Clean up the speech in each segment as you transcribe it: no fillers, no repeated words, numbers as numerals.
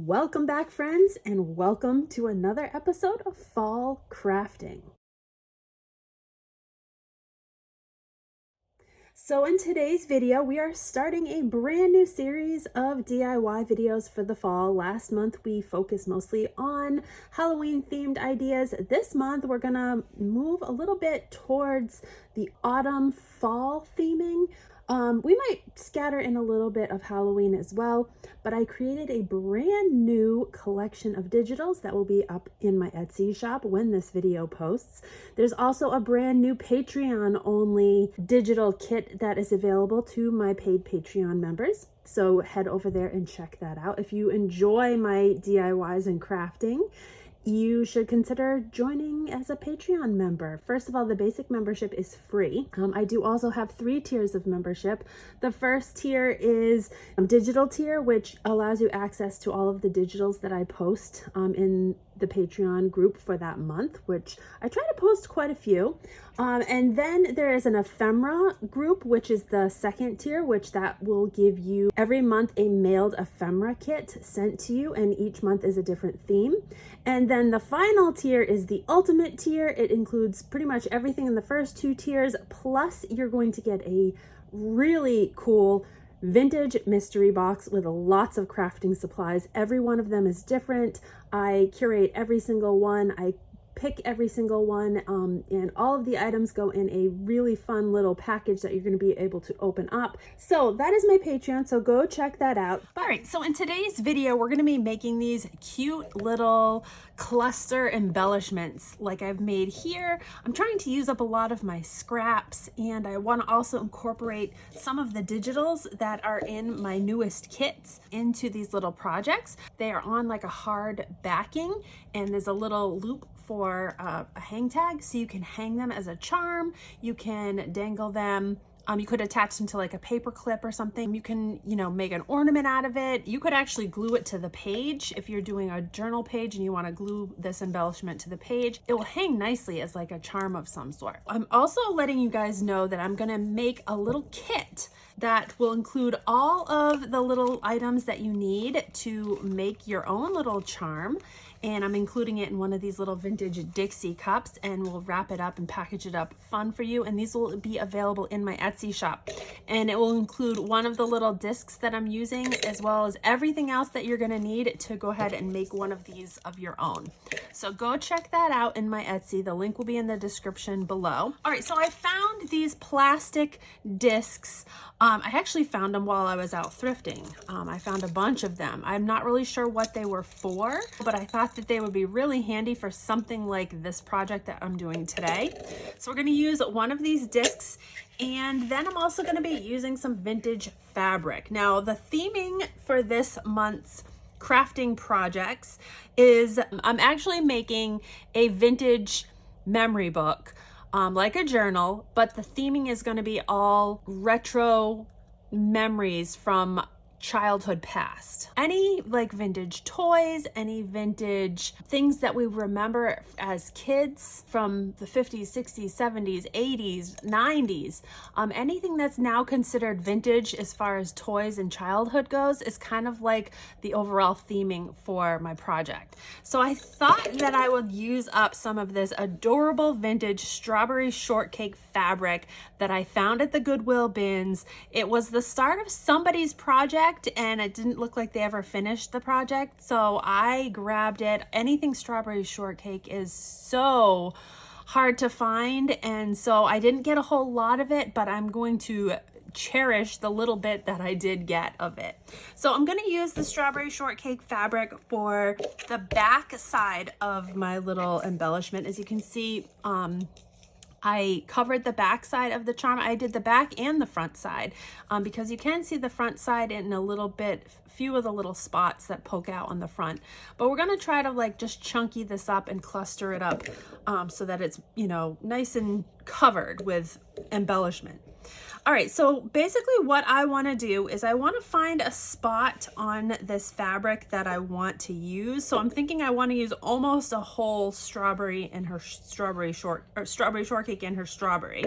Welcome back, friends, and welcome to another episode of Fall Crafting. So in today's video, we are starting a brand new series of DIY videos for the fall. Last month, we focused mostly on Halloween themed ideas. This month, we're gonna move a little bit towards the autumn fall theming. We might scatter in a little bit of Halloween as well, but I created a brand new collection of digitals that will be up in my Etsy shop when this video posts. There's also a brand new Patreon only digital kit that is available to my paid Patreon members. So head over there and check that out. If you enjoy my DIYs and crafting, you should consider joining as a Patreon member. First of all, the basic membership is free. I do also have 3 tiers of membership. The first tier is digital tier, which allows you access to all of the digitals that I post in the Patreon group for that month, which I try to post quite a few. And then there is an ephemera group, which is the second tier, which that will give you every month a mailed ephemera kit sent to you, and each month is a different theme. And then the final tier is the ultimate tier. It includes pretty much everything in the first 2 tiers, plus you're going to get a really cool vintage mystery box with lots of crafting supplies. Every one of them is different. I curate every single one. I pick every single one, and all of the items go in a really fun little package that you're going to be able to open up. So that is my Patreon, so go check that out. All right, so in today's video, we're going to be making these cute little cluster embellishments like I've made here. I'm trying to use up a lot of my scraps, and I want to also incorporate some of the digitals that are in my newest kits into these little projects. They are on like a hard backing, and there's a little loop for a hang tag, so you can hang them as a charm. You can dangle them. You could attach them to like a paper clip or something. You can, make an ornament out of it. You could actually glue it to the page. If you're doing a journal page and you want to glue this embellishment to the page, it will hang nicely as like a charm of some sort. I'm also letting you guys know that I'm going to make a little kit that will include all of the little items that you need to make your own little charm. And I'm including it in one of these little vintage Dixie cups, and we'll wrap it up and package it up fun for you. And these will be available in my Etsy shop. And it will include one of the little discs that I'm using, as well as everything else that you're gonna need to go ahead and make one of these of your own. So go check that out in my Etsy. The link will be in the description below. All right, so I found these plastic discs. I actually found them while I was out thrifting. I found a bunch of them. I'm not really sure what they were for, but I thought that they would be really handy for something like this project that I'm doing today. So we're going to use one of these discs, and then I'm also going to be using some vintage fabric. Now, the theming for this month's crafting projects is I'm actually making a vintage memory book, like a journal, but the theming is going to be all retro memories from childhood past. Any like vintage toys, any vintage things that we remember as kids from the 50s, 60s, 70s, 80s, 90s, anything that's now considered vintage as far as toys and childhood goes is kind of like the overall theming for my project. So I thought that I would use up some of this adorable vintage strawberry shortcake fabric that I found at the Goodwill bins. It was the start of somebody's project, and it didn't look like they ever finished the project, so I grabbed it. Anything strawberry shortcake is so hard to find, and so I didn't get a whole lot of it, but I'm going to cherish the little bit that I did get of it. So I'm going to use the strawberry shortcake fabric for the back side of my little embellishment. As you can see, I covered the back side of the charm. I did the back and the front side because you can see the front side in a little bit, few of the little spots that poke out on the front. But we're going to try to like just chunky this up and cluster it up so that it's, nice and covered with embellishment. All right, so basically what I want to do is I want to find a spot on this fabric that I want to use. So I'm thinking I want to use almost a whole strawberry and her strawberry shortcake and her strawberry.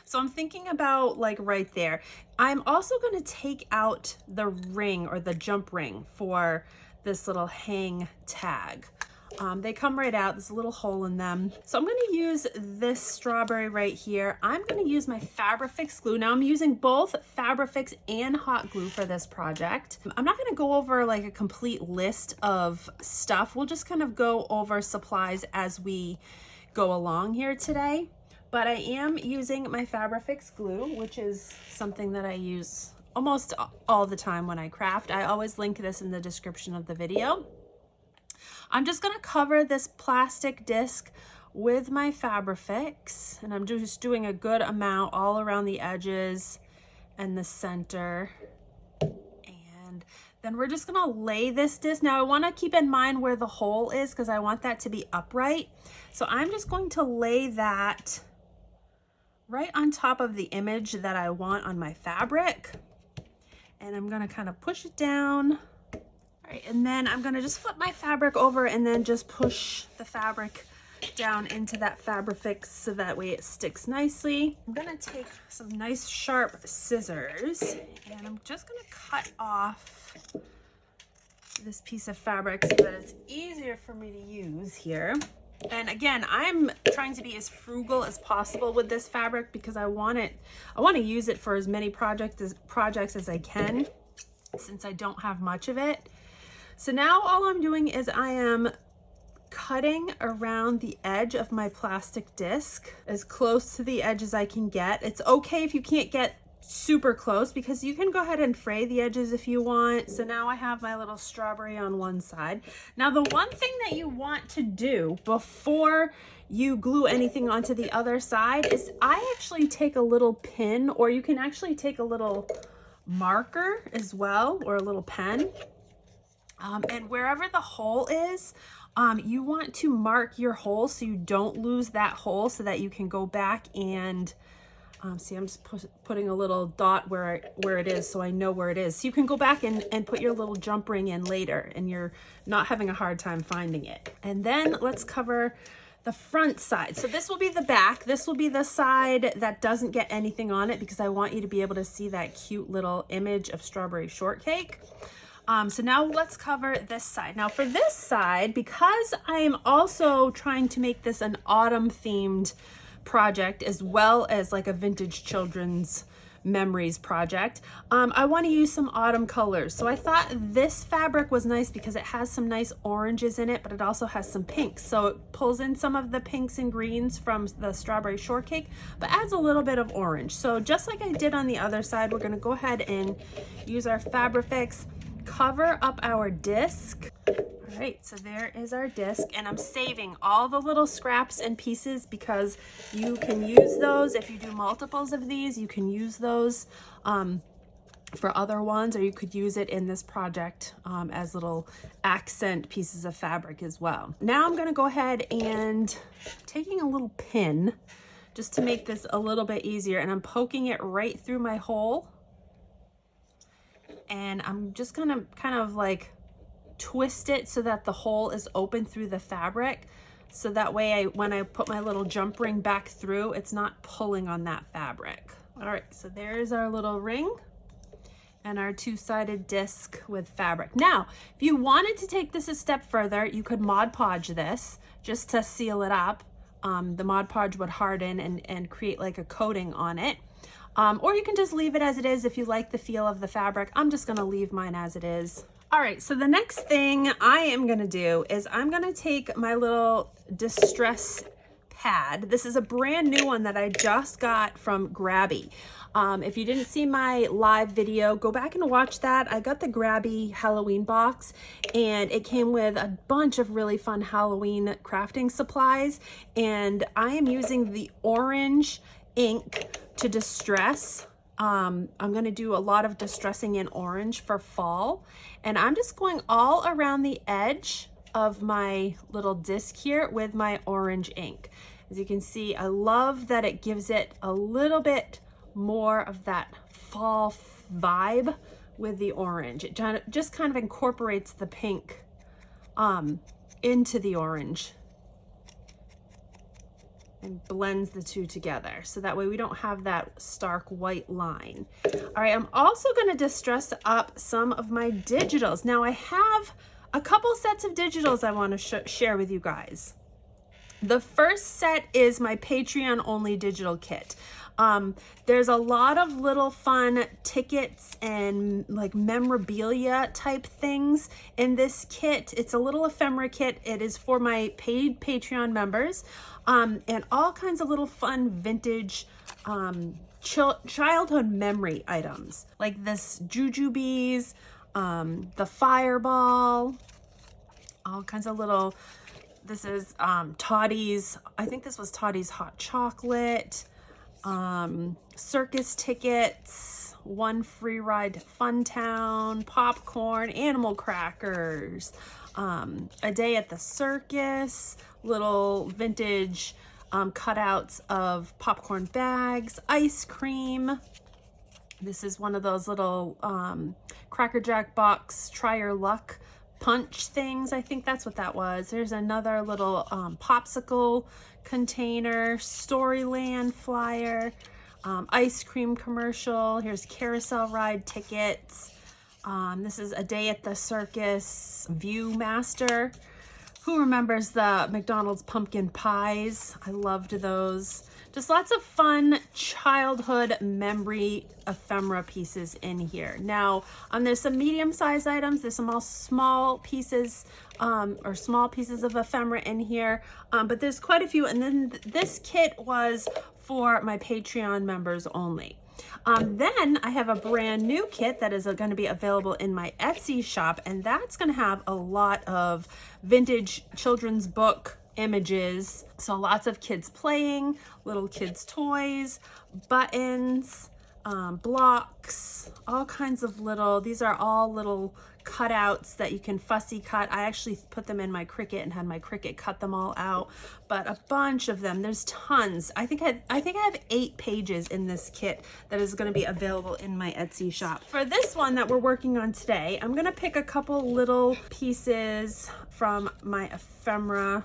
So I'm thinking about like right there. I'm also going to take out the ring or the jump ring for this little hang tag. They come right out. There's a little hole in them. So I'm going to use this strawberry right here. I'm going to use my Fabrifix glue. Now I'm using both Fabrifix and hot glue for this project. I'm not going to go over like a complete list of stuff. We'll just kind of go over supplies as we go along here today. But I am using my Fabrifix glue, which is something that I use almost all the time when I craft. I always link this in the description of the video. I'm just going to cover this plastic disc with my Fabrifix, and I'm just doing a good amount all around the edges and the center. And then we're just going to lay this disc. Now I want to keep in mind where the hole is because I want that to be upright. So I'm just going to lay that right on top of the image that I want on my fabric. And I'm going to kind of push it down. Right, and then I'm going to just flip my fabric over and then just push the fabric down into that Fabrifix so that way it sticks nicely. I'm going to take some nice sharp scissors and I'm just going to cut off this piece of fabric so that it's easier for me to use here. And again, I'm trying to be as frugal as possible with this fabric because I want to use it for as many projects as I can since I don't have much of it. So now all I'm doing is I am cutting around the edge of my plastic disc as close to the edge as I can get. It's okay if you can't get super close because you can go ahead and fray the edges if you want. So now I have my little strawberry on one side. Now the one thing that you want to do before you glue anything onto the other side is I actually take a little pin, or you can actually take a little marker as well, or a little pen. And wherever the hole is, you want to mark your hole so you don't lose that hole so that you can go back and see, I'm just putting a little dot where it is so I know where it is. So you can go back and put your little jump ring in later and you're not having a hard time finding it. And then let's cover the front side. So this will be the back. This will be the side that doesn't get anything on it because I want you to be able to see that cute little image of strawberry shortcake. So now let's cover this side. Now for this side, because I am also trying to make this an autumn themed project as well as like a vintage children's memories project, I want to use some autumn colors. So I thought this fabric was nice because it has some nice oranges in it, but it also has some pinks. So it pulls in some of the pinks and greens from the strawberry shortcake, but adds a little bit of orange. So just like I did on the other side, we're going to go ahead and use our Fabrifix, cover up our disc. All right, so there is our disc, and I'm saving all the little scraps and pieces because you can use those if you do multiples of these. You can use those for other ones, or you could use it in this project as little accent pieces of fabric as well. Now I'm going to go ahead and taking a little pin just to make this a little bit easier, and I'm poking it right through my hole. And I'm just gonna kind of like twist it so that the hole is open through the fabric. So that way when I put my little jump ring back through, it's not pulling on that fabric. All right, so there's our little ring and our two-sided disc with fabric. Now, if you wanted to take this a step further, you could Mod Podge this just to seal it up. The Mod Podge would harden and create like a coating on it. Or you can just leave it as it is if you like the feel of the fabric. I'm just gonna leave mine as it is. All right, so the next thing I am gonna do is I'm gonna take my little distress pad. This is a brand new one that I just got from Grabby. If you didn't see my live video, go back and watch that. I got the Grabby Halloween box and it came with a bunch of really fun Halloween crafting supplies. And I am using the orange ink to distress. I'm going to do a lot of distressing in orange for fall. And I'm just going all around the edge of my little disc here with my orange ink. As you can see, I love that it gives it a little bit more of that fall vibe with the orange. It just kind of incorporates the pink into the orange and blends the two together. So that way we don't have that stark white line. All right, I'm also gonna distress up some of my digitals. Now I have a couple sets of digitals I want to share with you guys. The first set is my Patreon only digital kit. There's a lot of little fun tickets and like memorabilia type things in this kit. It's a little ephemera kit. It is for my paid Patreon members, and all kinds of little fun vintage childhood memory items like this jujubes, the fireball, all kinds of little, this is Toddy's, I think this was Toddy's hot chocolate, circus tickets, one free ride to Funtown, popcorn, animal crackers, a day at the circus, little vintage cutouts of popcorn bags, ice cream. This is one of those little Cracker Jack box try your luck punch things. I think that's what that was. There's another little popsicle container, Storyland flyer, ice cream commercial. Here's carousel ride tickets. This is a day at the circus Viewmaster. Who remembers the McDonald's pumpkin pies? I loved those. Just lots of fun childhood memory ephemera pieces in here. Now, there's some medium-sized items. There's some small pieces or small pieces of ephemera in here, but there's quite a few. And then this kit was for my Patreon members only. Then I have a brand new kit that is going to be available in my Etsy shop, and that's going to have a lot of vintage children's book images. So lots of kids playing, little kids toys, buttons, blocks, all kinds of little, these are all little cutouts that you can fussy cut. I actually put them in my Cricut and had my Cricut cut them all out, but a bunch of them, there's tons. I think I have 8 pages in this kit that is going to be available in my Etsy shop. For this one that we're working on today, I'm going to pick a couple little pieces from my ephemera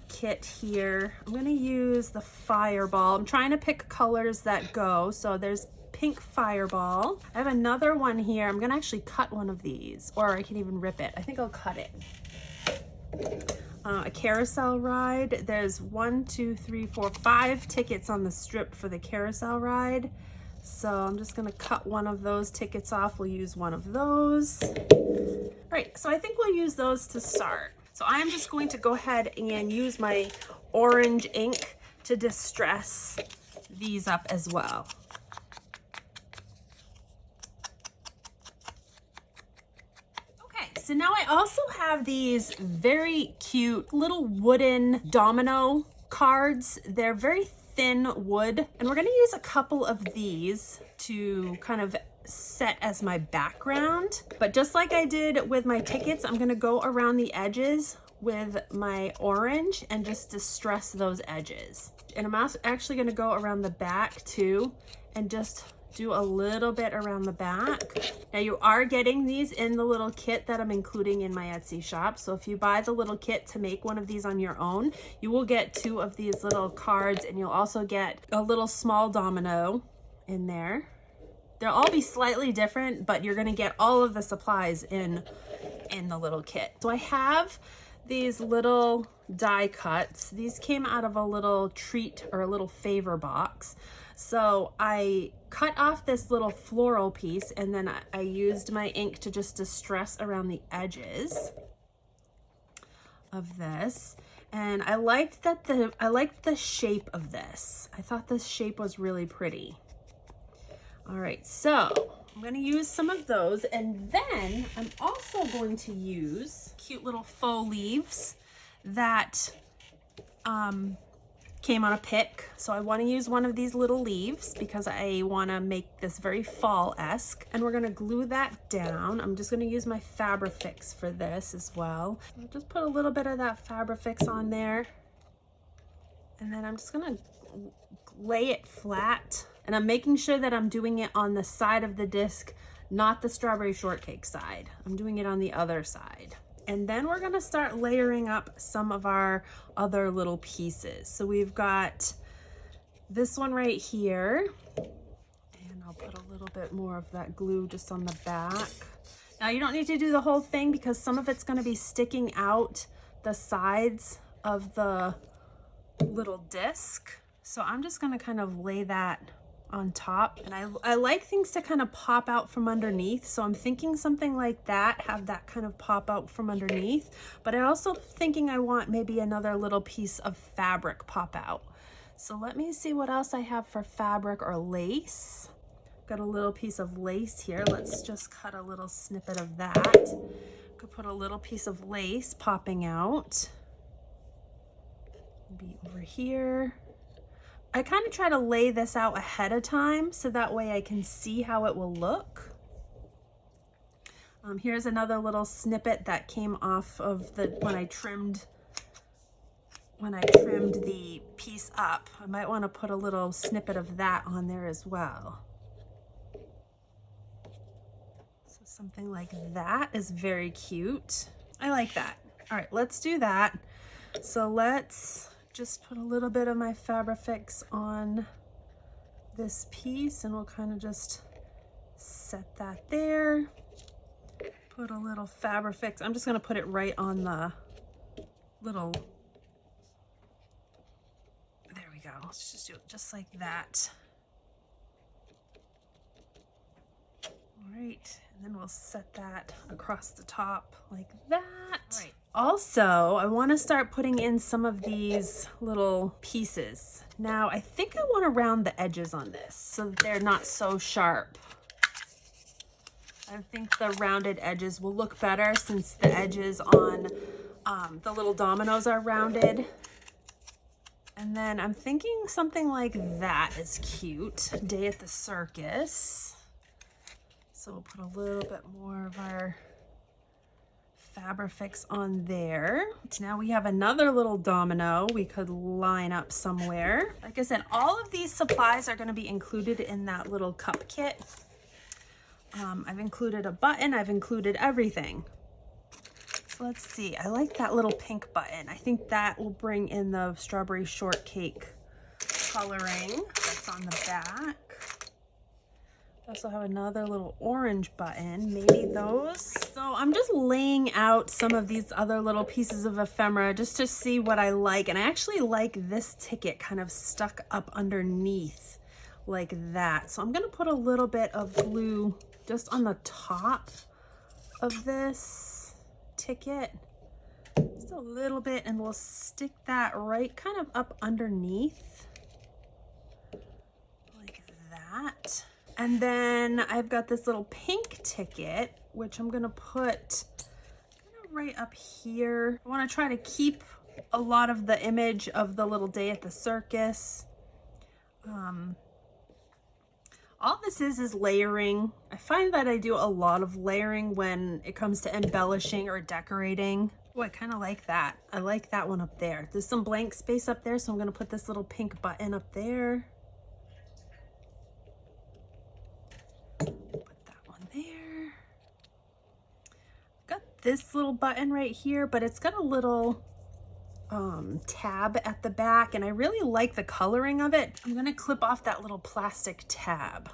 kit here. I'm going to use the fireball. I'm trying to pick colors that go. So there's pink fireball. I have another one here. I'm going to actually cut one of these, or I can even rip it. I think I'll cut it. A carousel ride. There's 1, 2, 3, 4, 5 tickets on the strip for the carousel ride. So I'm just going to cut one of those tickets off. We'll use one of those. All right, so I think we'll use those to start. So I'm just going to go ahead and use my orange ink to distress these up as well. Okay, so now I also have these very cute little wooden domino cards. They're very thin wood, and we're going to use a couple of these to kind of set as my background. But just like I did with my tickets, I'm going to go around the edges with my orange and just distress those edges. And I'm actually going to go around the back too and just do a little bit around the back. Now you are getting these in the little kit that I'm including in my Etsy shop. So if you buy the little kit to make one of these on your own, you will get 2 of these little cards, and you'll also get a little small domino in there. They'll all be slightly different, but you're going to get all of the supplies in the little kit. So I have these little die cuts. These came out of a little treat or a little favor box. So I cut off this little floral piece, and then I used my ink to just distress around the edges of this. And I liked the shape of this. I thought this shape was really pretty. All right, so I'm going to use some of those, and then I'm also going to use cute little faux leaves that came on a pick. So I want to use one of these little leaves because I want to make this very fall-esque, and we're going to glue that down. I'm just going to use my Fabrifix for this as well. I'll just put a little bit of that Fabrifix on there, and then I'm just going to lay it flat. And I'm making sure that I'm doing it on the side of the disc, not the strawberry shortcake side. I'm doing it on the other side. And then we're gonna start layering up some of our other little pieces. So we've got this one right here, and I'll put a little bit more of that glue just on the back. Now you don't need to do the whole thing because some of it's going to be sticking out the sides of the little disc. So I'm just going to kind of lay that on top, and I like things to kind of pop out from underneath, so I'm thinking something like that, have that kind of pop out from underneath, but I also thinking I want maybe another little piece of fabric pop out. So let me see what else I have for fabric or lace. Got a little piece of lace here. Let's just cut a little snippet of that. Could put a little piece of lace popping out. Maybe over here. I kind of try to lay this out ahead of time so that way I can see how it will look. Here's another little snippet that came off of the when I trimmed the piece up. I might want to put a little snippet of that on there as well. So something like that is very cute. I like that. All right, let's do that. So let's just put a little bit of my Fabrifix on this piece, and we'll kind of just set that there. Put a little Fabrifix. I'm just going to put it right on the little, there we go. Let's just do it just like that. All right, and then we'll set that across the top like that. All right. Also, I want to start putting in some of these little pieces. Now, I think I want to round the edges on this so that they're not so sharp. I think the rounded edges will look better since the edges on the little dominoes are rounded. And then I'm thinking something like that is cute. Day at the circus. So we'll put a little bit more of our Fabrifix on there. Now we have another little domino we could line up somewhere. Like I said, all of these supplies are going to be included in that little cup kit. I've included a button, I've included everything. So let's see, I like that little pink button. I think that will bring in the strawberry shortcake coloring that's on the back. I also have another little orange button, maybe those. So I'm just laying out some of these other little pieces of ephemera just to see what I like. And I actually like this ticket kind of stuck up underneath like that. So I'm gonna put a little bit of glue just on the top of this ticket. Just a little bit, and we'll stick that right kind of up underneath like that. And then I've got this little pink ticket, which I'm gonna put kind of right up here. I wanna try to keep a lot of the image of the little day at the circus. All this is layering. I find that I do a lot of layering when it comes to embellishing or decorating. Oh, I kind of like that. I like that one up there. There's some blank space up there, so I'm gonna put this little pink button up there. This little button right here, but it's got a little tab at the back, and I really like the coloring of it. I'm gonna clip off that little plastic tab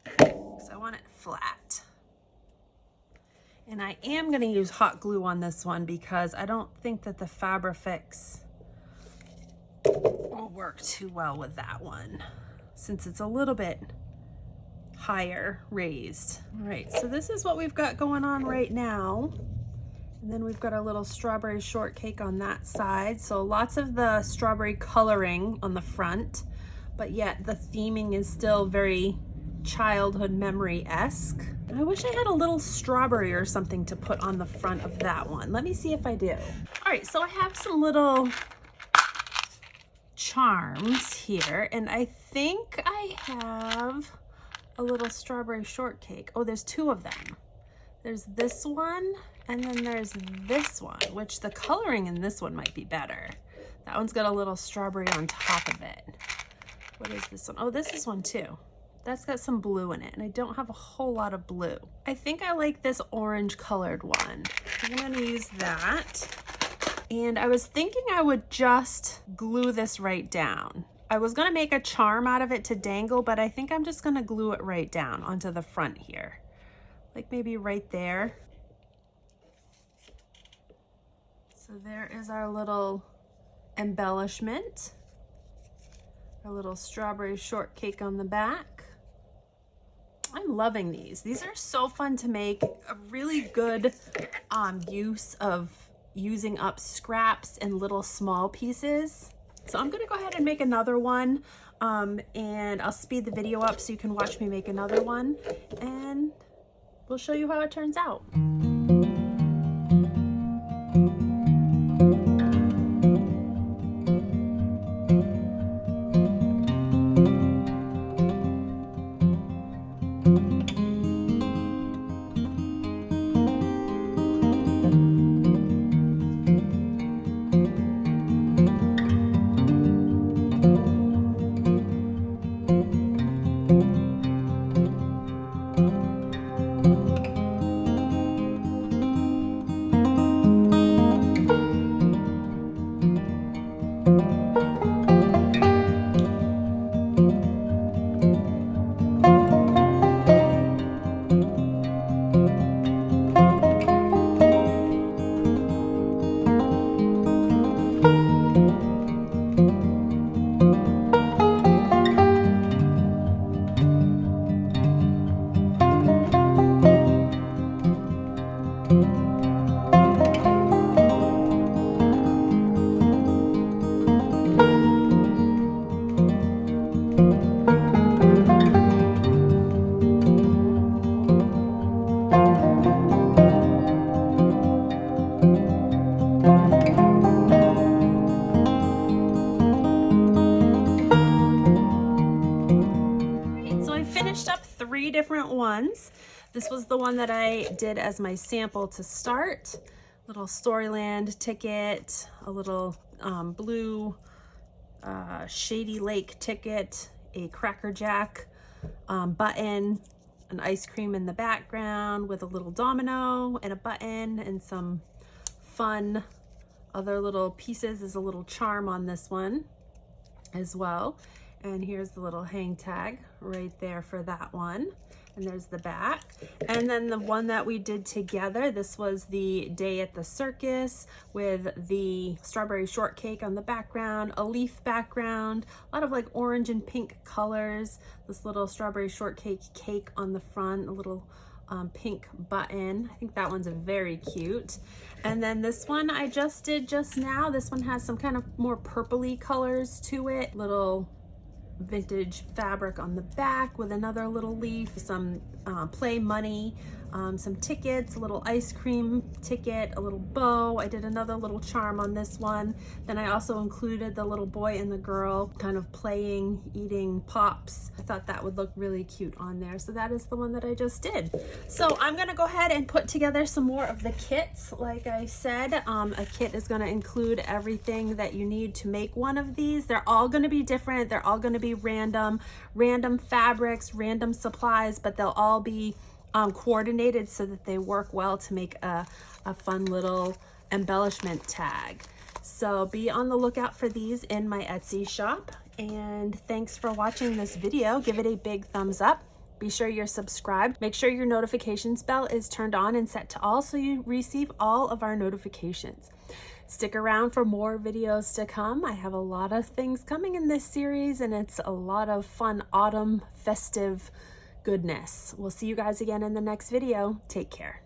because I want it flat. And I am gonna use hot glue on this one because I don't think that the Fabrifix will work too well with that one since it's a little bit higher raised. All right, so this is what we've got going on right now. And then we've got our little strawberry shortcake on that side. So lots of the strawberry coloring on the front, but yet the theming is still very childhood memory-esque. I wish I had a little strawberry or something to put on the front of that one. Let me see if I do. All right, so I have some little charms here, and I think I have a little strawberry shortcake. Oh, there's two of them. There's this one, and then there's this one, which the coloring in this one might be better. That one's got a little strawberry on top of it. What is this one? Oh, this is one too. That's got some blue in it, and I don't have a whole lot of blue. I think I like this orange colored one. I'm gonna use that. And I was thinking I would just glue this right down. I was gonna make a charm out of it to dangle, but I think I'm just gonna glue it right down onto the front here, like maybe right there. So there is our little embellishment, our little strawberry shortcake on the back. I'm loving these. These are so fun to make. A really good use of using up scraps and little small pieces. So I'm gonna go ahead and make another one, and I'll speed the video up so you can watch me make another one, and we'll show you how it turns out. Different ones. This was the one that I did as my sample to start. Little Storyland ticket, a little blue Shady Lake ticket, a Cracker Jack button, an ice cream in the background with a little domino and a button and some fun other little pieces. There's a little charm on this one as well. And here's the little hang tag right there for that one. And there's the back. And then the one that we did together, this was the day at the circus with the strawberry shortcake on the background, a leaf background, a lot of like orange and pink colors, this little strawberry shortcake cake on the front, a little pink button. I think that one's very cute. And then this one I just did just now. This one has some kind of more purpley colors to it. Little vintage fabric on the back with another little leaf, some play money, some tickets, a little ice cream ticket, a little bow. I did another little charm on this one. Then I also included the little boy and the girl kind of playing, eating pops. I thought that would look really cute on there. So that is the one that I just did. So I'm gonna go ahead and put together some more of the kits. Like I said, a kit is gonna include everything that you need to make one of these. They're all gonna be different. They're all gonna be random fabrics, random supplies, but they'll all be coordinated so that they work well to make a fun little embellishment tag. So be on the lookout for these in my Etsy shop. And thanks for watching this video. Give it a big thumbs up. Be sure you're subscribed. Make sure your notifications bell is turned on and set to all so you receive all of our notifications. Stick around for more videos to come. I have a lot of things coming in this series, and it's a lot of fun autumn festive goodness. We'll see you guys again in the next video. Take care.